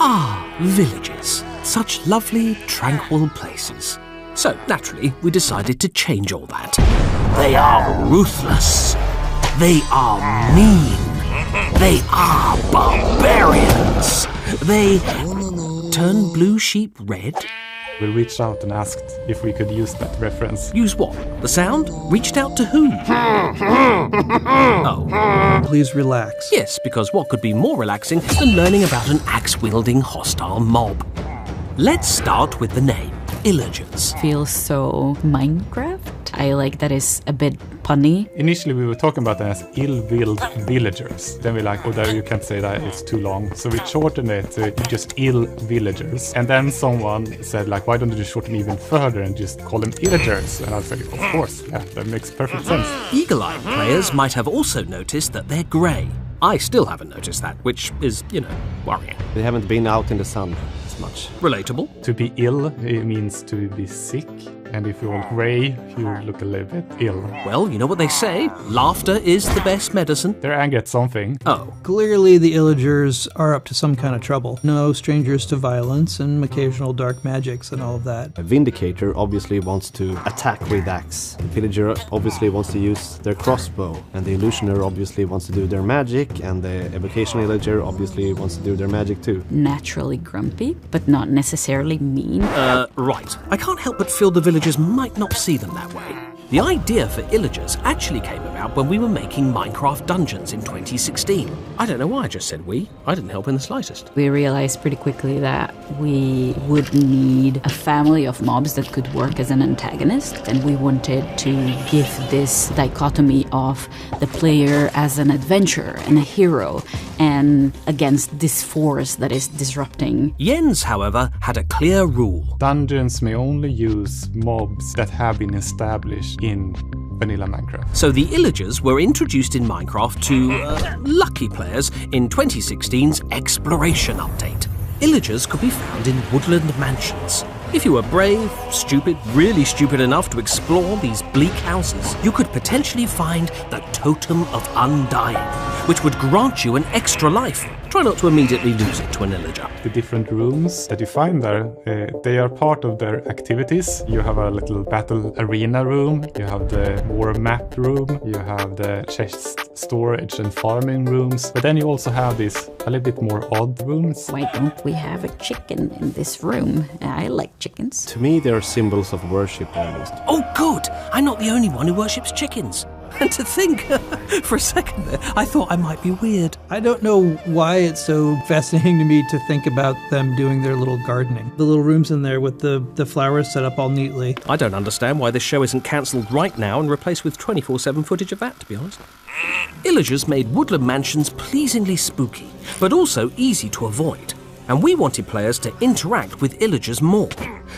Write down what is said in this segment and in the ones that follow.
Ah, villages. Such lovely, tranquil places. So, naturally, we decided to change all that. They are ruthless. They are mean. They are barbarians. They turn blue sheep red. We reached out and asked if we could use that reference. Use what? The sound? Reached out to who? Oh. Please relax. Yes, because what could be more relaxing than learning about an axe-wielding hostile mob? Let's start with the name, illagers. Feels so Minecraft. I like that it's a bit punny. Initially we were talking about them as ill-willed villagers. Then we like, oh, there you can't say that, it's too long. So we shortened it to just ill villagers. And then someone said like, why don't you just shorten even further and just call them illagers? And I was like, of course, yeah, that makes perfect sense. Eagle-eyed players might have also noticed that they're grey. I still haven't noticed that, which is, worrying. They haven't been out in the sun as much. Relatable. To be ill, it means to be sick. And if you're grey, you look a little bit ill. Well, you know what they say, laughter is the best medicine. They're angry at something. Oh. Clearly the illagers are up to some kind of trouble. No strangers to violence and occasional dark magics and all of that. A vindicator obviously wants to attack with axe. The villager obviously wants to use their crossbow. And the illusioner obviously wants to do their magic. And the evocation illager obviously wants to do their magic too. Naturally grumpy, but not necessarily mean. Right. I can't help but feel the villagers might not see them that way. The idea for illagers actually came about when we were making Minecraft Dungeons in 2016. I don't know why I just said we. I didn't help in the slightest. We realized pretty quickly that we would need a family of mobs that could work as an antagonist, and we wanted to give this dichotomy of the player as an adventurer and a hero, and against this force that is disrupting. Jens, however, had a clear rule. Dungeons may only use mobs that have been established in vanilla Minecraft. So the illagers were introduced in Minecraft to lucky players in 2016's Exploration Update. Illagers could be found in woodland mansions. If you were brave, stupid, really stupid enough to explore these bleak houses, you could potentially find the Totem of Undying, which would grant you an extra life. Try not to immediately lose it to an illager. The different rooms that you find there, they are part of their activities. You have a little battle arena room, you have the war map room, you have the chest storage and farming rooms, but then you also have these a little bit more odd rooms. Why don't we have a chicken in this room? I like chickens. To me, they are symbols of worship almost. Oh, good! I'm not the only one who worships chickens. And to think, for a second there, I thought I might be weird. I don't know why it's so fascinating to me to think about them doing their little gardening. The little rooms in there with the flowers set up all neatly. I don't understand why this show isn't cancelled right now and replaced with 24/7 footage of that, to be honest. Illagers made woodland mansions pleasingly spooky, but also easy to avoid. And we wanted players to interact with illagers more.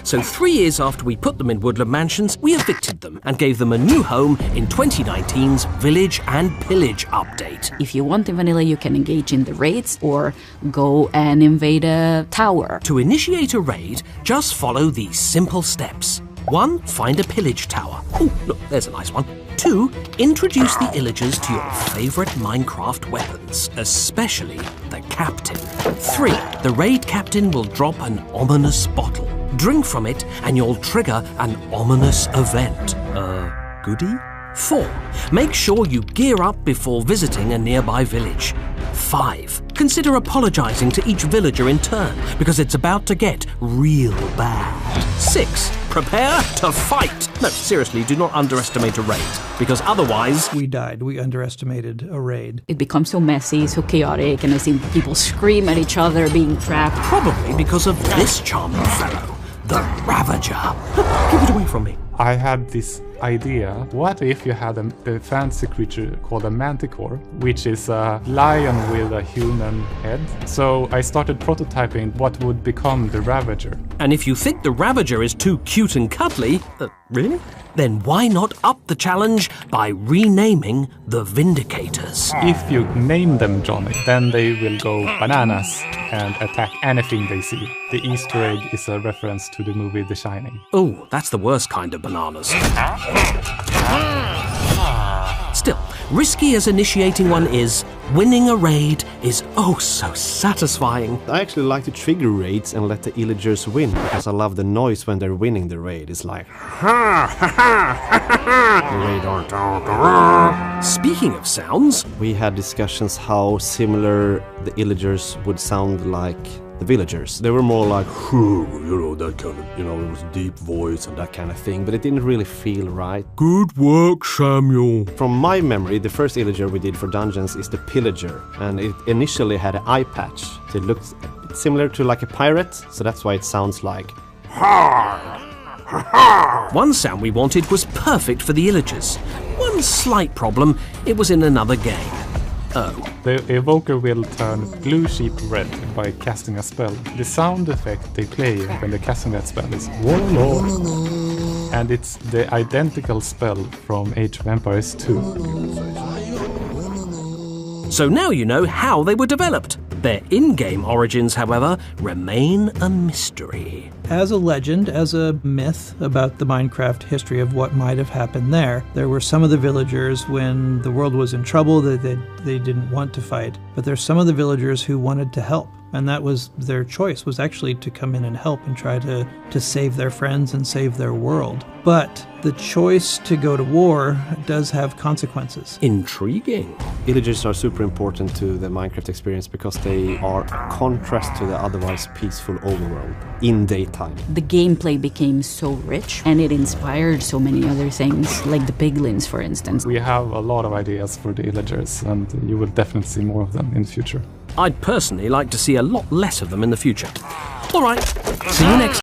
So 3 years after we put them in woodland mansions, we evicted them and gave them a new home in 2019's Village and Pillage update. If you want in vanilla, you can engage in the raids or go and invade a tower. To initiate a raid, just follow these simple steps. 1. Find a pillage tower. Oh, look, there's a nice one. 2. Introduce the illagers to your favourite Minecraft weapons, especially the captain. 3. The raid captain will drop an ominous bottle. Drink from it and you'll trigger an ominous event. Goodie? 4. Make sure you gear up before visiting a nearby village. 5. Consider apologising to each villager in turn, because it's about to get real bad. 6. Prepare to fight. No, seriously, do not underestimate a raid, because otherwise... We died. We underestimated a raid. It becomes so messy, so chaotic, and I see people scream at each other being trapped. Probably because of this charming fellow, the Ravager. Give it away from me. I had this idea. What if you had a fancy creature called a manticore, which is a lion with a human head? So I started prototyping what would become the Ravager. And if you think the Ravager is too cute and cuddly, really? Then why not up the challenge by renaming the Vindicators? If you name them Johnny, then they will go bananas and attack anything they see. The Easter egg is a reference to the movie The Shining. Oh, that's the worst kind of bananas. Still, risky as initiating one is, winning a raid is oh so satisfying. I actually like to trigger raids and let the illagers win, because I love the noise when they're winning the raid. It's like, ha ha ha ha, the raid on. Speaking of sounds, We had discussions how similar the illagers would sound like the villagers. They were more like, that kind of, it was deep voice and that kind of thing, but it didn't really feel right. good work, Samuel. From my memory, the first illager we did for dungeons is the pillager, and it initially had an eye patch. So it looked a bit similar to like a pirate, so that's why it sounds like One sound we wanted was perfect for the illagers. One slight problem, it was in another game. Oh. The evoker will turn blue sheep red by casting a spell. The sound effect they play when they're casting that spell is Warlord. And it's the identical spell from Age of Empires 2. So now you know how they were developed. Their in-game origins, however, remain a mystery. As a legend, as a myth about the Minecraft history of what might have happened there were some of the villagers when the world was in trouble that they didn't want to fight. But there's some of the villagers who wanted to help. And that was their choice, was actually to come in and help and try to save their friends and save their world. But the choice to go to war does have consequences. Intriguing. illagers are super important to the Minecraft experience because they are a contrast to the otherwise peaceful overworld in daytime. The gameplay became so rich and it inspired so many other things, like the piglins, for instance. We have a lot of ideas for the illagers, and you will definitely see more of them in the future. I'd personally like to see a lot less of them in the future. All right, see you next